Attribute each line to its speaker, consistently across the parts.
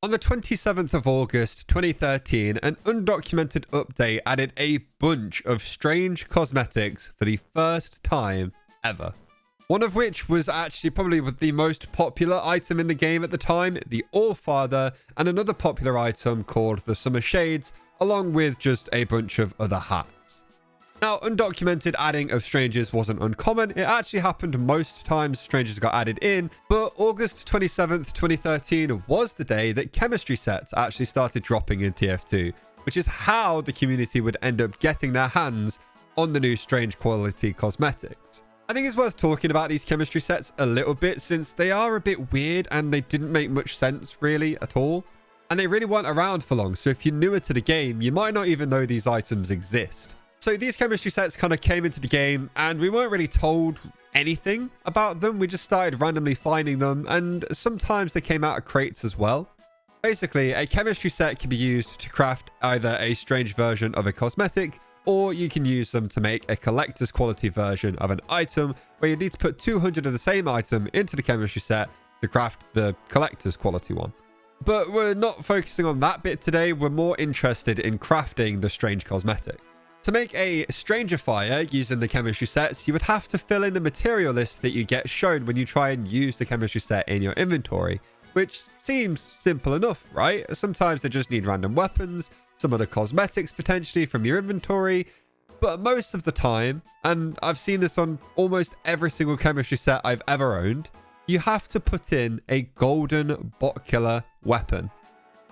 Speaker 1: On the 27th of August 2013, an undocumented update added a bunch of strange cosmetics for the first time ever. One of which was actually probably the most popular item in the game at the time, the Allfather, and another popular item called the Summer Shades, along with just a bunch of other hats. Now, undocumented adding of strangers wasn't uncommon. It actually happened most times strangers got added in, but August 27th, 2013 was the day that chemistry sets actually started dropping in TF2, which is how the community would end up getting their hands on the new strange quality cosmetics. I think it's worth talking about these chemistry sets a little bit since they are a bit weird and they didn't make much sense really at all. And they really weren't around for long, so if you're newer to the game, you might not even know these items exist. So these chemistry sets kind of came into the game and we weren't really told anything about them. We just started randomly finding them, and sometimes they came out of crates as well. Basically, a chemistry set can be used to craft either a strange version of a cosmetic, or you can use them to make a collector's quality version of an item where you need to put 200 of the same item into the chemistry set to craft the collector's quality one. But we're not focusing on that bit today. We're more interested in crafting the strange cosmetics. To make a stranger fire using the chemistry sets, you would have to fill in the material list that you get shown when you try and use the chemistry set in your inventory, which seems simple enough, right? Sometimes they just need random weapons, some other cosmetics potentially from your inventory, but most of the time, and I've seen this on almost every single chemistry set I've ever owned, you have to put in a golden bot killer weapon.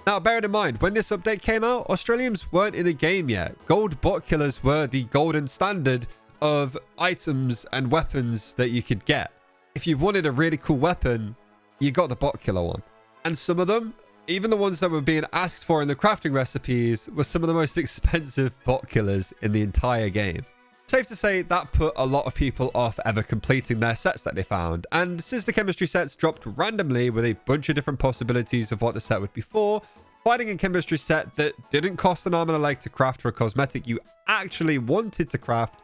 Speaker 1: Now, bear in mind, when this update came out, Australians weren't in the game yet. Gold bot killers were the golden standard of items and weapons that you could get. If you wanted a really cool weapon, you got the bot killer one. And some of them, even the ones that were being asked for in the crafting recipes, were some of the most expensive bot killers in the entire game. Safe to say that put a lot of people off ever completing their sets that they found. And since the chemistry sets dropped randomly with a bunch of different possibilities of what the set would be for, finding a chemistry set that didn't cost an arm and a leg to craft for a cosmetic you actually wanted to craft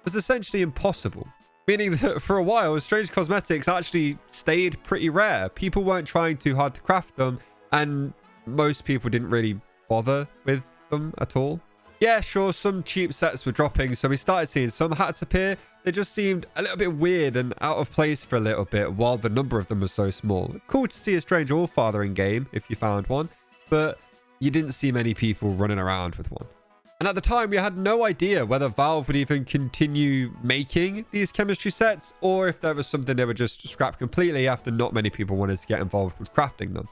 Speaker 1: was essentially impossible. Meaning that for a while, strange cosmetics actually stayed pretty rare. People weren't trying too hard to craft them, and most people didn't really bother with them at all. Yeah, sure, some cheap sets were dropping, so we started seeing some hats appear. They just seemed a little bit weird and out of place for a little bit while the number of them was so small. Cool to see a strange Allfather in game if you found one, but you didn't see many people running around with one. And at the time, we had no idea whether Valve would even continue making these chemistry sets, or if there was something they would just scrap completely after not many people wanted to get involved with crafting them.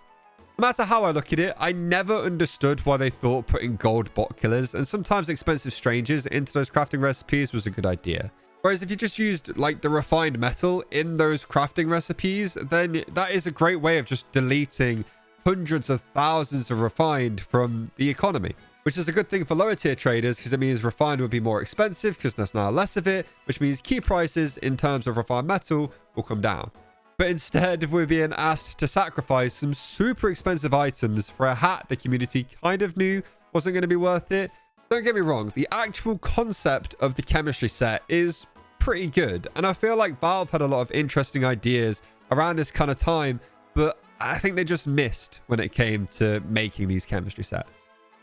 Speaker 1: No matter how I look at it, I never understood why they thought putting gold bot killers and sometimes expensive strangers into those crafting recipes was a good idea. Whereas if you just used like the refined metal in those crafting recipes, then that is a great way of just deleting hundreds of thousands of refined from the economy. Which is a good thing for lower tier traders because it means refined would be more expensive because there's now less of it, which means key prices in terms of refined metal will come down. But instead, we're being asked to sacrifice some super expensive items for a hat the community kind of knew wasn't going to be worth it. Don't get me wrong, the actual concept of the chemistry set is pretty good. And I feel like Valve had a lot of interesting ideas around this kind of time, but I think they just missed when it came to making these chemistry sets.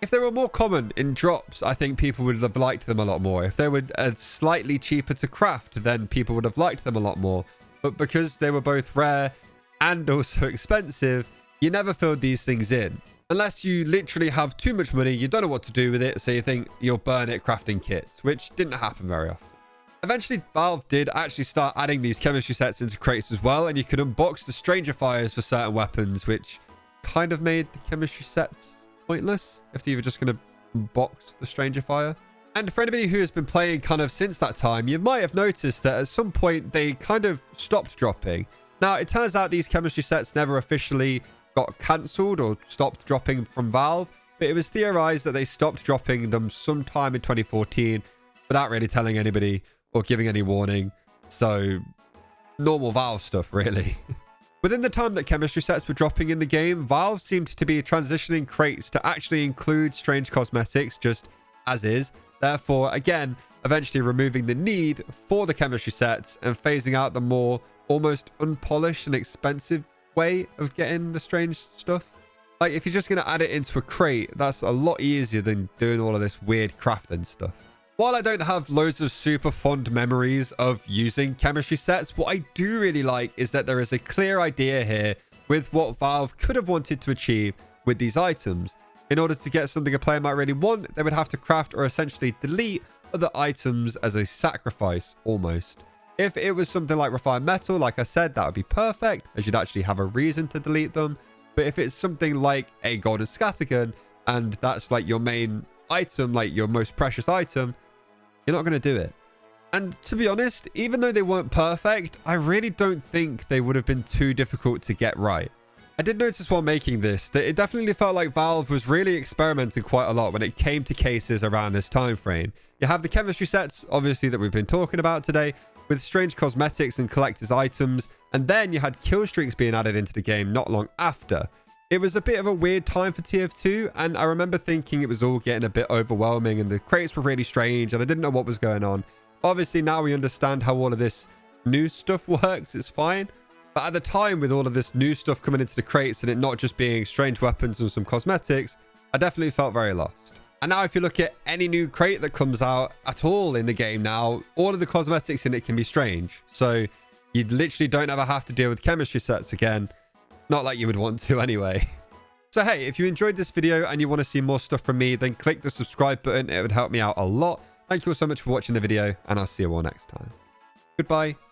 Speaker 1: If they were more common in drops, I think people would have liked them a lot more. If they were slightly cheaper to craft, then people would have liked them a lot more. But because they were both rare and also expensive, you never filled these things in. Unless you literally have too much money, you don't know what to do with it, so you think you'll burn it crafting kits, which didn't happen very often. Eventually, Valve did actually start adding these chemistry sets into crates as well, and you could unbox the stranger fires for certain weapons, which kind of made the chemistry sets pointless if they were just going to unbox the stranger fire. And for anybody who has been playing kind of since that time, you might have noticed that at some point they kind of stopped dropping. Now, it turns out these chemistry sets never officially got cancelled or stopped dropping from Valve, but it was theorized that they stopped dropping them sometime in 2014 without really telling anybody or giving any warning. So, normal Valve stuff, really. Within the time that chemistry sets were dropping in the game, Valve seemed to be transitioning crates to actually include strange cosmetics just as is. Therefore, again, eventually removing the need for the chemistry sets and phasing out the more almost unpolished and expensive way of getting the strange stuff. Like, if you're just going to add it into a crate, that's a lot easier than doing all of this weird crafting stuff. While I don't have loads of super fond memories of using chemistry sets, what I do really like is that there is a clear idea here with what Valve could have wanted to achieve with these items. In order to get something a player might really want, they would have to craft or essentially delete other items as a sacrifice, almost. If it was something like refined metal, like I said, that would be perfect, as you'd actually have a reason to delete them. But if it's something like a golden scattergun, and that's like your main item, like your most precious item, you're not going to do it. And to be honest, even though they weren't perfect, I really don't think they would have been too difficult to get right. I did notice while making this that it definitely felt like Valve was really experimenting quite a lot when it came to cases around this time frame. You have the chemistry sets, obviously, that we've been talking about today, with strange cosmetics and collector's items, and then you had kill streaks being added into the game not long after. It was a bit of a weird time for TF2, and I remember thinking it was all getting a bit overwhelming and the crates were really strange and I didn't know what was going on. Obviously, now we understand how all of this new stuff works. It's fine. But at the time, with all of this new stuff coming into the crates and it not just being strange weapons and some cosmetics, I definitely felt very lost. And now if you look at any new crate that comes out at all in the game now, all of the cosmetics in it can be strange. So you literally don't ever have to deal with chemistry sets again. Not like you would want to anyway. So hey, if you enjoyed this video and you want to see more stuff from me, then click the subscribe button. It would help me out a lot. Thank you all so much for watching the video, and I'll see you all next time. Goodbye.